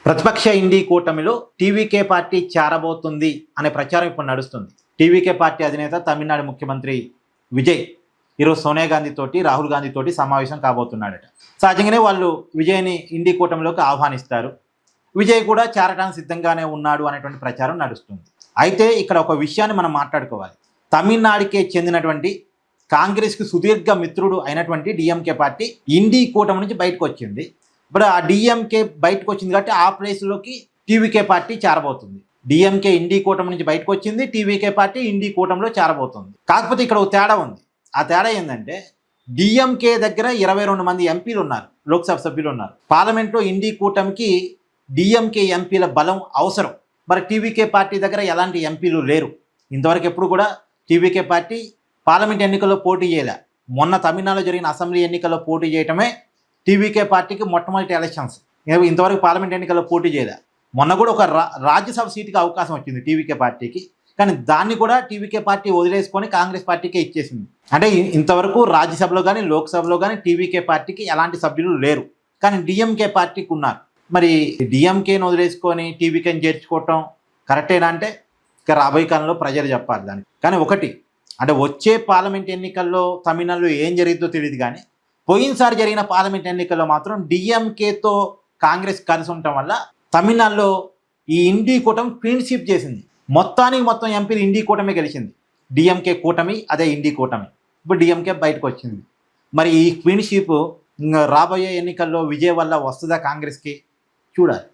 ప్రతిపక్ష ఇండి కూటమిలో TVK party చేరబోతుంది అనే ప్రచారం ఇప్పుడు నడుస్తుంది. టీవీకే పార్టీ అధినేత తమిళనాడు ముఖ్యమంత్రి విజయ్ ఈరోజు సోనియా గాంధీ తోటి రాహుల్ గాంధీ తోటి సమావేశం కాబోతున్నాడట. సహజంగానే వాళ్ళు విజయ్ని ఇండి కూటమిలోకి ఆహ్వానిస్తారు. విజయ్ కూడా చేరడానికి సిద్ధంగానే ఉన్నాడు అనేటువంటి ప్రచారం నడుస్తుంది. అయితే ఇక్కడ ఒక విషయాన్ని మనం మాట్లాడుకోవాలి. తమిళనాడుకే చెందినటువంటి కాంగ్రెస్కి సుదీర్ఘ మిత్రుడు అయినటువంటి డిఎంకే పార్టీ ఇండి కూటమి నుంచి బయటకు వచ్చింది. ఇప్పుడు ఆ డిఎంకే బయటకు వచ్చింది కాబట్టి ఆ ప్లేస్లోకి టీవీకే పార్టీ చేరబోతుంది. డిఎంకే ఇండి కూటమి నుంచి బయటకు వచ్చింది, టీవీకే పార్టీ ఇండి కూటమిలో చేరబోతుంది. కాకపోతే ఇక్కడ ఒక తేడా ఉంది. ఆ తేడా ఏంటంటే డిఎంకే దగ్గర 22 మంది ఎంపీలు ఉన్నారు, లోక్సభ సభ్యులు ఉన్నారు. పార్లమెంట్లో ఇండి కూటమికి డిఎంకే ఎంపీల బలం అవసరం. మరి టీవీకే పార్టీ దగ్గర ఎలాంటి ఎంపీలు లేరు. ఇంతవరకు ఎప్పుడు కూడా టీవీకే పార్టీ పార్లమెంట్ ఎన్నికల్లో పోటీ చేయలే. మొన్న తమిళనాడులో జరిగిన అసెంబ్లీ ఎన్నికల్లో పోటీ చేయటమే టీవీకే పార్టీకి మొట్టమొదటి ఎలక్షన్స్. ఇంతవరకు పార్లమెంట్ ఎన్నికల్లో పోటీ చేయలే. మొన్న కూడా ఒక రాజ్యసభ సీటుకి అవకాశం వచ్చింది టీవీకే పార్టీకి, కానీ దాన్ని కూడా టీవీకే పార్టీ వదిలేసుకొని కాంగ్రెస్ పార్టీకే ఇచ్చేసింది. అంటే ఇంతవరకు రాజ్యసభలో కానీ లోక్సభలో కానీ టీవీకే పార్టీకి ఎలాంటి సభ్యులు లేరు, కానీ డిఎంకే పార్టీకి ఉన్నారు. మరి డిఎంకేని వదిలేసుకొని టీవీకేని చేర్చుకోవటం కరెక్టేనా అంటే ఇక రాబోయే కాలంలో ప్రజలు చెప్పాలి దానికి. కానీ ఒకటి అంటే వచ్చే పార్లమెంట్ ఎన్నికల్లో తమిళనాడులో ఏం జరిగిందో తెలియదు, కానీ పోయినసారి జరిగిన పార్లమెంట్ ఎన్నికల్లో మాత్రం డిఎంకేతో కాంగ్రెస్ కలిసి ఉండటం వల్ల తమిళనాడులో ఈ ఇండి కూటమి క్లీన్ స్వీప్ చేసింది. మొత్తం ఎంపీలు ఇండి కూటమి గెలిచింది. డిఎంకే కూటమి అదే ఇండి కూటమి. ఇప్పుడు డిఎంకే బయటకు వచ్చింది. మరి ఈ క్లీన్ స్వీప్ రాబోయే ఎన్నికల్లో విజయ్ వల్ల వస్తుందా కాంగ్రెస్కి చూడాలి.